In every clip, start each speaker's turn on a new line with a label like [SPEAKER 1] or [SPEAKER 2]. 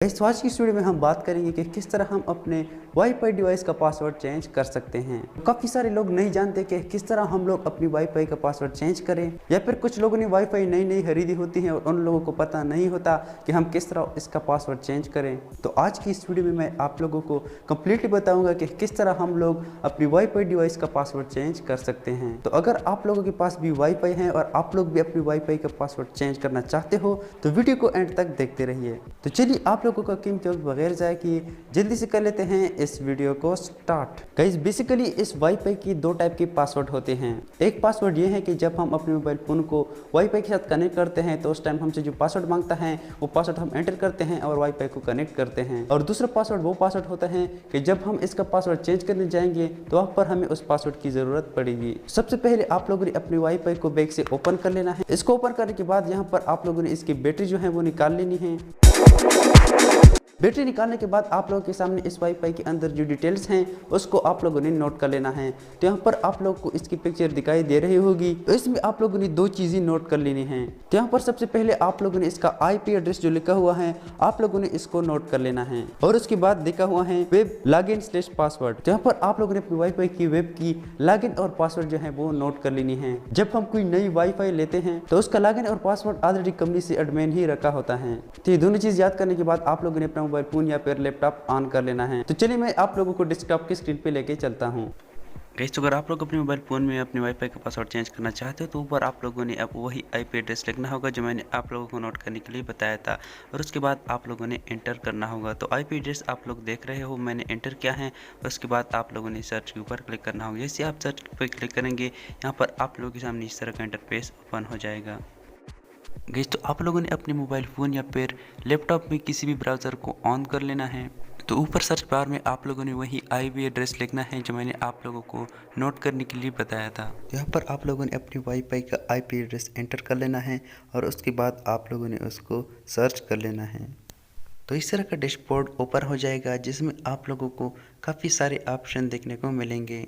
[SPEAKER 1] इस आज की इस वीडियो में हम बात करेंगे कि किस तरह हम अपने वाईफाई डिवाइस का पासवर्ड चेंज कर सकते हैं। काफ़ी सारे लोग नहीं जानते कि किस तरह हम लोग अपनी वाईफाई का पासवर्ड चेंज करें, या फिर कुछ लोगों ने वाईफाई नई नई खरीदी होती है और उन लोगों को पता नहीं होता कि हम किस तरह इसका पासवर्ड चेंज करें। तो आज की इस वीडियो में मैं आप लोगों को कम्प्लीटली बताऊँगा कि किस तरह हम लोग अपनी वाईफाई डिवाइस का पासवर्ड चेंज कर सकते हैं। तो अगर आप लोगों के पास भी वाईफाई है और आप लोग भी अपनी वाईफाई का पासवर्ड चेंज करना चाहते हो तो वीडियो को एंड तक देखते रहिए। तो चलिए आप लोगों का कीमती वक्त बगैर जाए कि जल्दी से कर लेते हैं इस वीडियो को स्टार्ट। गाइस बेसिकली इस वाईफाई की दो टाइप के पासवर्ड होते हैं। एक पासवर्ड ये है कि जब हम अपने मोबाइल फ़ोन को वाईफाई के साथ कनेक्ट करते हैं तो उस टाइम हमसे जो पासवर्ड मांगता है वो पासवर्ड हम एंटर करते हैं और वाईफाई को कनेक्ट करते हैं। और दूसरा पासवर्ड वो पासवर्ड होता है कि जब हम इसका पासवर्ड चेंज करने जाएंगे तो वहाँ पर हमें उस पासवर्ड की ज़रूरत पड़ेगी। सबसे पहले आप लोगों ने अपने वाईफाई को बैक से ओपन कर लेना है। इसको ओपन करने के बाद यहाँ पर आप लोगों ने इसकी बैटरी जो है वो निकाल लेनी है। बैटरी निकालने के बाद आप लोगों के सामने इस वाईफाई के अंदर जो डिटेल्स हैं उसको आप लोगों ने नोट कर लेना है। तो यहाँ पर आप लोग को इसकी पिक्चर दिखाई दे रही होगी। तो इसमें आप लोगों ने दो चीज़ें नोट कर लेनी है। तो यहाँ पर सबसे पहले आप लोगों ने इसका आईपी एड्रेस जो लिखा हुआ है आप लोगों ने इसको नोट कर लेना है। और उसके बाद लिखा हुआ है वेब लॉगिन स्लैश पासवर्ड। तो यहाँ पर आप लोगों ने अपनी वाईफाई की वेब की लॉगिन और पासवर्ड जो है वो नोट कर लेनी है। जब हम कोई नई वाईफाई लेते हैं तो उसका लॉगिन और पासवर्ड ऑलरेडी कंपनी से एडमिन ही रखा होता है। तो ये दोनों चीज़ याद करने के बाद आप लोगों ने अपना मोबाइल फोन या फिर लैपटॉप ऑन कर लेना है। तो चलिए मैं आप लोगों को डेस्कटॉप की स्क्रीन पे लेके चलता हूँ। गाइस तो अगर आप लोग अपने मोबाइल फ़ोन में अपने वाईफाई का पासवर्ड चेंज करना चाहते हो तो ऊपर आप लोगों ने अब वही आईपी एड्रेस लिखना होगा जो मैंने आप लोगों को नोट करने के लिए बताया था। और उसके बाद आप लोगों ने एंटर करना होगा। तो आईपी एड्रेस आप लोग देख रहे हो मैंने एंटर किया है। उसके बाद आप लोगों ने सर्च के ऊपर क्लिक करना होगा। जैसे आप सर्च पर क्लिक करेंगे यहाँ पर आप लोगों के सामने इस तरह का इंटरफेस ओपन हो जाएगा। गाइस तो आप लोगों ने अपने मोबाइल फ़ोन या फिर लैपटॉप में किसी भी ब्राउज़र को ऑन कर लेना है। तो ऊपर सर्च बार में आप लोगों ने वही आईपी एड्रेस लिखना है जो मैंने आप लोगों को नोट करने के लिए बताया था। यहाँ पर आप लोगों ने अपनी वाईफाई का आईपी एड्रेस एंटर कर लेना है और उसके बाद आप लोगों ने उसको सर्च कर लेना है। तो इस तरह का डैशबोर्ड ओपन हो जाएगा जिसमें आप लोगों को काफ़ी सारे ऑप्शन देखने को मिलेंगे।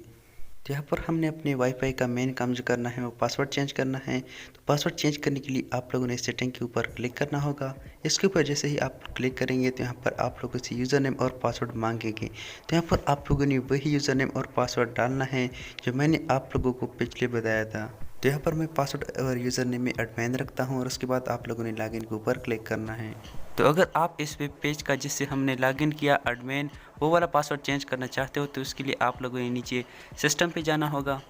[SPEAKER 1] तो यहाँ पर हमने अपने वाईफाई का मेन काम जो करना है वो पासवर्ड चेंज करना है। तो पासवर्ड चेंज करने के लिए आप लोगों ने सेटिंग के ऊपर क्लिक करना होगा। इसके ऊपर जैसे ही आप क्लिक करेंगे तो यहाँ पर आप लोगों से यूज़र नेम और पासवर्ड मांगेंगे। तो यहाँ पर आप लोगों ने वही यूज़र नेम और पासवर्ड डालना है जो मैंने आप लोगों को पिछले बताया था। तो यहाँ पर मैं पासवर्ड और यूज़र नेम में एडमिन रखता हूँ और उसके बाद आप लोगों ने लॉगिन के ऊपर क्लिक करना है। तो अगर आप इस वेब पेज का जिससे हमने लॉगिन किया एडमिन वो वाला पासवर्ड चेंज करना चाहते हो तो उसके लिए आप लोगों ने नीचे सिस्टम पे जाना होगा।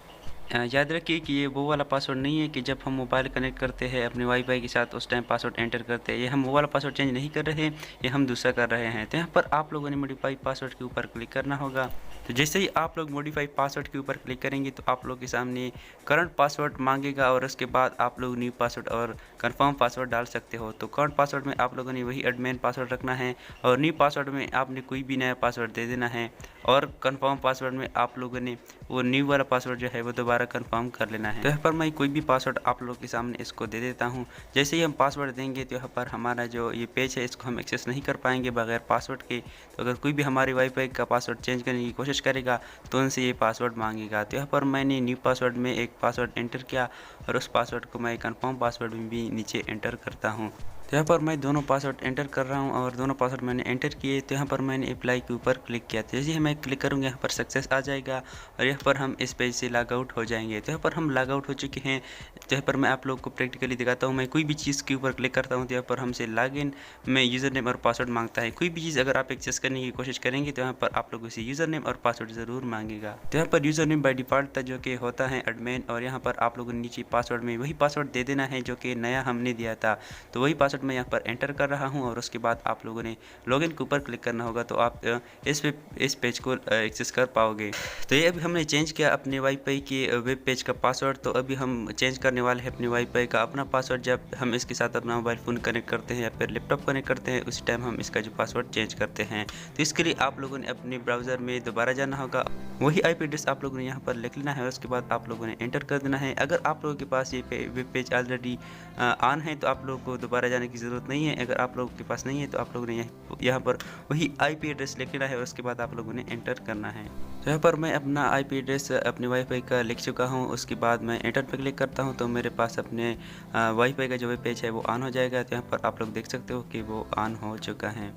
[SPEAKER 1] याद रखिए कि ये वो वाला पासवर्ड नहीं है कि जब हम मोबाइल कनेक्ट करते हैं अपने वाईफाई के साथ उस टाइम पासवर्ड एंटर करते हैं। ये हम वो वाला पासवर्ड चेंज नहीं कर रहे हैं, ये हम दूसरा कर रहे हैं। तो यहाँ पर आप लोगों ने मॉडिफाई पासवर्ड के ऊपर क्लिक करना होगा। तो जैसे ही आप लोग मॉडिफाई पासवर्ड के ऊपर क्लिक करेंगे तो आप लोग के सामने करंट पासवर्ड मांगेगा और उसके बाद आप लोग न्यू पासवर्ड और कंफर्म पासवर्ड डाल सकते हो। तो करंट पासवर्ड में आप लोगों ने वही एडमिन पासवर्ड रखना है और न्यू पासवर्ड में आपने कोई भी नया पासवर्ड दे देना है। और कंफर्म पासवर्ड में आप लोगों ने वो न्यू वाला पासवर्ड जो है वो दोबारा कंफर्म कर लेना है। तो यहाँ पर मैं कोई भी पासवर्ड आप लोगों के सामने इसको दे देता हूँ। जैसे ही हम पासवर्ड देंगे तो यहाँ पर हमारा जो ये पेज है इसको हम एक्सेस नहीं कर पाएंगे बगैर पासवर्ड के। तो अगर कोई भी हमारी वाईफाई का पासवर्ड चेंज करने की कोशिश करेगा तो उनसे ये पासवर्ड मांगेगा। तो यहाँ पर मैंने न्यू पासवर्ड में एक पासवर्ड एंटर किया और उस पासवर्ड को मैं कंफर्म पासवर्ड में भी नीचे एंटर करता हूँ। तो यहाँ पर मैं दोनों पासवर्ड एंटर कर रहा हूँ और दोनों पासवर्ड मैंने एंटर किए। तो यहाँ पर मैंने अप्लाई के ऊपर क्लिक किया। तो जैसे ही मैं क्लिक करूँगा यहाँ पर सक्सेस आ जाएगा और यहाँ पर हम इस पेज से लॉग आउट हो जाएंगे। तो यहाँ पर हम लॉग आउट हो चुके हैं। तो यहाँ पर मैं आप लोग को प्रैक्टिकली दिखाता हूँ। मैं कोई भी चीज़ के ऊपर क्लिक करता हूँ तो यहाँ पर हमसे लॉगिन में यूज़र नेम और पासवर्ड मांगता है। कोई भी चीज़ अगर आप एक्सेस करने की कोशिश करेंगे तो यहाँ पर आप लोगों से यूज़र नेम और पासवर्ड ज़रूर मांगेगा। तो यहाँ पर यूज़र नेम बाय डिफ़ॉल्ट था जो कि होता है एडमिन और यहाँ पर आप लोगों ने नीचे पासवर्ड में वही पासवर्ड दे देना है जो कि नया हमने दिया था। तो वही पासवर्ड मैं यहाँ पर एंटर कर रहा हूं और उसके बाद आप लोगों ने लॉगिन के ऊपर क्लिक करना होगा तो आप इस पेज को एक्सेस कर पाओगे। तो ये अभी हमने चेंज किया अपने वाईफाई के वेब पेज का पासवर्ड। तो अभी हम चेंज करने वाले हैं अपने वाईफाई का अपना पासवर्ड। जब हम इसके साथ अपना मोबाइल फ़ोन कनेक्ट करते हैं या फिर लैपटॉप कनेक्ट करते हैं उसी टाइम हम इसका जो पासवर्ड चेंज करते हैं। तो इसके लिए आप लोगों ने अपने ब्राउज़र में दोबारा जाना होगा। वही आईपी एड्रेस आप लोगों ने यहाँ पर लिख लेना है और उसके बाद आप लोगों ने एंटर कर देना है। अगर आप लोगों के पास ये वेब पेज ऑलरेडी ऑन है तो आप लोगों को दोबारा जाने की ज़रूरत नहीं है। अगर आप लोगों के पास नहीं है तो आप लोगों ने यहाँ पर वही आईपी एड्रेस लिख लेना है और उसके बाद आप लोगों ने एंटर करना है। तो यहाँ पर मैं अपना आईपी एड्रेस अपने वाईफाई का लिख चुका हूँ। उसके बाद मैं एंटर पर क्लिक करता हूँ तो मेरे पास अपने वाईफाई का जो वेब पेज है वो ऑन हो जाएगा। तो यहाँ पर आप लोग देख सकते हो कि वो ऑन हो चुका है।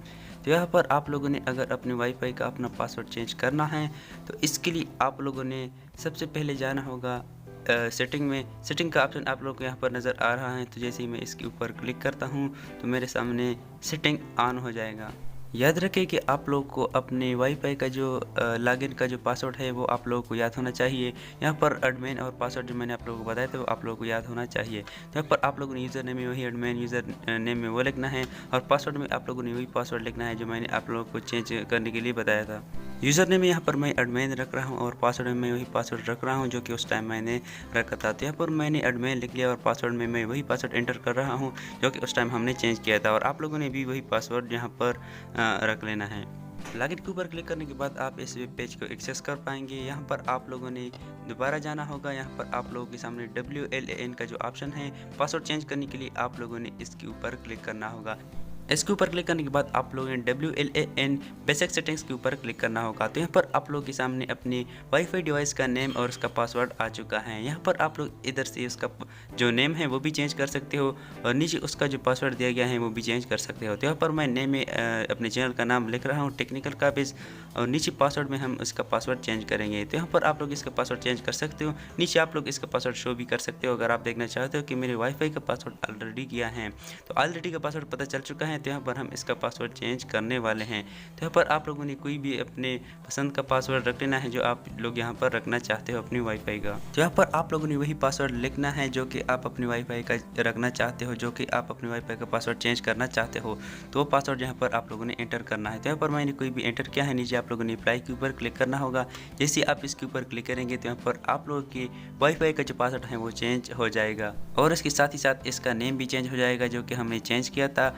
[SPEAKER 1] तो यहाँ पर आप लोगों ने अगर अपने वाईफाई का अपना पासवर्ड चेंज करना है तो इसके लिए आप लोगों ने सबसे पहले जाना होगा सेटिंग में। सेटिंग का ऑप्शन आप लोगों को यहाँ पर नज़र आ रहा है। तो जैसे ही मैं इसके ऊपर क्लिक करता हूँ तो मेरे सामने सेटिंग ऑन हो जाएगा। याद रखें कि आप लोग को अपने वाईफाई का जो लॉगिन का जो पासवर्ड है वो आप लोगों को याद होना चाहिए। यहाँ पर एडमिन और पासवर्ड जो मैंने आप लोगों को बताया था वो आप लोगों को याद होना चाहिए। तो यहाँ पर आप लोगों ने यूज़र नेम में वही एडमिन यूज़र नेम में वो लिखना है और पासवर्ड में आप लोगों ने वही पासवर्ड लिखना है जो मैंने आप लोगों को चेंज करने के लिए बताया था। यूज़र नेम में यहाँ पर मैं एडमिन रख रहा हूँ और पासवर्ड में मैं वही पासवर्ड रख रहा हूँ जो कि उस टाइम मैंने रखा था। तो यहाँ पर मैंने एडमिन लिख लिया और पासवर्ड में मैं वही पासवर्ड एंटर कर रहा हूँ जो कि उस टाइम हमने चेंज किया था और आप लोगों ने भी वही पासवर्ड यहाँ पर रख लेना है। लॉगिन के ऊपर क्लिक करने के बाद आप इस वेब पेज को एक्सेस कर पाएंगे। यहाँ पर आप लोगों ने दोबारा जाना होगा। यहाँ पर आप लोगों के सामने WLAN का जो ऑप्शन है पासवर्ड चेंज करने के लिए आप लोगों ने इसके ऊपर क्लिक करना होगा। इसके ऊपर क्लिक करने के बाद आप लोगों ने WLAN बेसिक सेटिंग्स के ऊपर क्लिक करना होगा। तो यहाँ पर आप लोगों के सामने अपनी वाईफाई डिवाइस का नेम और उसका पासवर्ड आ चुका है। यहाँ पर आप लोग इधर से उसका जो नेम है वो भी चेंज कर सकते हो और नीचे उसका जो पासवर्ड दिया गया है वो भी चेंज कर सकते हो। तो यहाँ पर मैं नेम में अपने चैनल का नाम लिख रहा हूँ टेक्निकल का बेस और नीचे पासवर्ड में हम इसका पासवर्ड चेंज करेंगे। तो यहाँ पर आप लोग इसका पासवर्ड चेंज कर सकते हो। नीचे आप लोग इसका पासवर्ड शो भी कर सकते हो अगर आप देखना चाहते हो कि मेरे वाईफाई का पासवर्ड ऑलरेडी किया है। तो ऑलरेडी का पासवर्ड पता चल चुका है। तो यहाँ पर हम इसका पासवर्ड चेंज करने वाले हैं। तो यहाँ पर आप लोगों ने कोई भी अपने पसंद का पासवर्ड रख लेना है जो आप लोग यहाँ पर रखना चाहते हो अपनी वाईफाई का। तो यहाँ पर आप लोगों ने वही पासवर्ड लिखना है जो कि आप अपनी वाईफाई का रखना चाहते हो, जो कि आप अपनी वाईफाई का पासवर्ड चेंज करना चाहते हो। तो वो पासवर्ड यहाँ पर आप लोगों ने एंटर करना है। तो यहाँ पर मैंने कोई भी एंटर किया है। नीचे आप लोगों ने अप्लाई के ऊपर क्लिक करना होगा। जैसे आप इसके ऊपर क्लिक करेंगे तो यहाँ पर आप लोगों की वाईफाई का जो पासवर्ड है वो चेंज हो जाएगा और इसके साथ ही साथ इसका नेम भी चेंज हो जाएगा जो कि हमने चेंज किया था।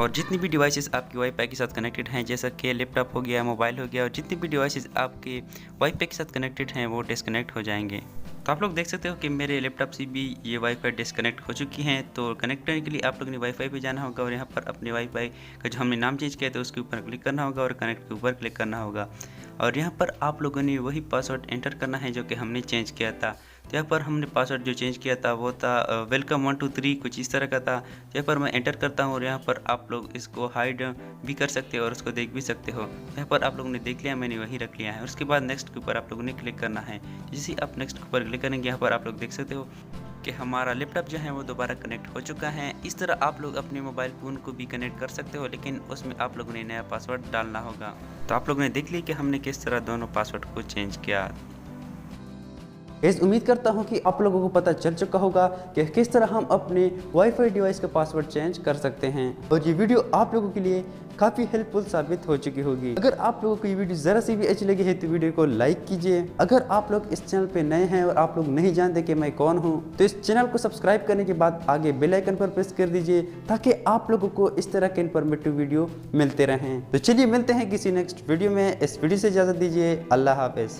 [SPEAKER 1] और जितनी भी डिवाइसेस आपकी वाईफाई के साथ कनेक्टेड हैं, जैसा कि लैपटॉप हो गया, मोबाइल हो गया, और जितनी भी डिवाइसेस आपके वाईफाई के साथ कनेक्टेड हैं वो डिस्कनेक्ट हो जाएंगे। तो आप लोग देख सकते हो कि मेरे लैपटॉप से भी ये वाईफाई डिस्कनेक्ट हो चुकी हैं। तो कनेक्ट करने के लिए आप लोगों ने वाईफाई पे जाना होगा और यहाँ पर अपने वाईफाई का जो हमने नाम चेंज किया था उसके ऊपर क्लिक करना होगा और कनेक्ट के ऊपर क्लिक करना होगा और यहाँ पर आप लोगों ने वही पासवर्ड एंटर करना है जो कि हमने चेंज किया था। तो यहाँ पर हमने पासवर्ड जो चेंज किया था वो था वेलकम 123 कुछ इस तरह का था। तो यहाँ पर मैं एंटर करता हूँ और यहाँ पर आप लोग इसको हाइड भी कर सकते हो और उसको देख भी सकते हो। यहाँ पर आप लोगों ने देख लिया, मैंने वही रख लिया है। उसके बाद नेक्स्ट के ऊपर आप लोगों ने क्लिक करना है। जैसे आप नेक्स्ट के ऊपर क्लिक करेंगे यहाँ पर आप लोग देख सकते हो कि हमारा लैपटॉप जो है वो दोबारा कनेक्ट हो चुका है। इस तरह आप लोग अपने मोबाइल फ़ोन को भी कनेक्ट कर सकते हो, लेकिन उसमें आप लोगों ने नया पासवर्ड डालना होगा। तो आप लोगों ने देख लिया कि हमने किस तरह दोनों पासवर्ड को चेंज किया।
[SPEAKER 2] गाइस उम्मीद करता हूं कि आप लोगों को पता चल चुका होगा कि किस तरह हम अपने वाईफाई डिवाइस का पासवर्ड चेंज कर सकते हैं और ये वीडियो आप लोगों के लिए काफ़ी हेल्पफुल साबित हो चुकी होगी। अगर आप लोगों को ये वीडियो ज़रा सी भी अच्छी लगी है तो वीडियो को लाइक कीजिए। अगर आप लोग इस चैनल पे नए हैं और आप लोग नहीं जानते कि मैं कौन हूँ तो इस चैनल को सब्सक्राइब करने के बाद आगे बेल आइकन पर प्रेस कर दीजिए ताकि आप लोगों को इस तरह के इन्फॉर्मेटिव वीडियो मिलते रहें। तो चलिए मिलते हैं किसी नेक्स्ट वीडियो में। इस वीडियो से इजाज़त दीजिए। अल्लाह हाफिज़।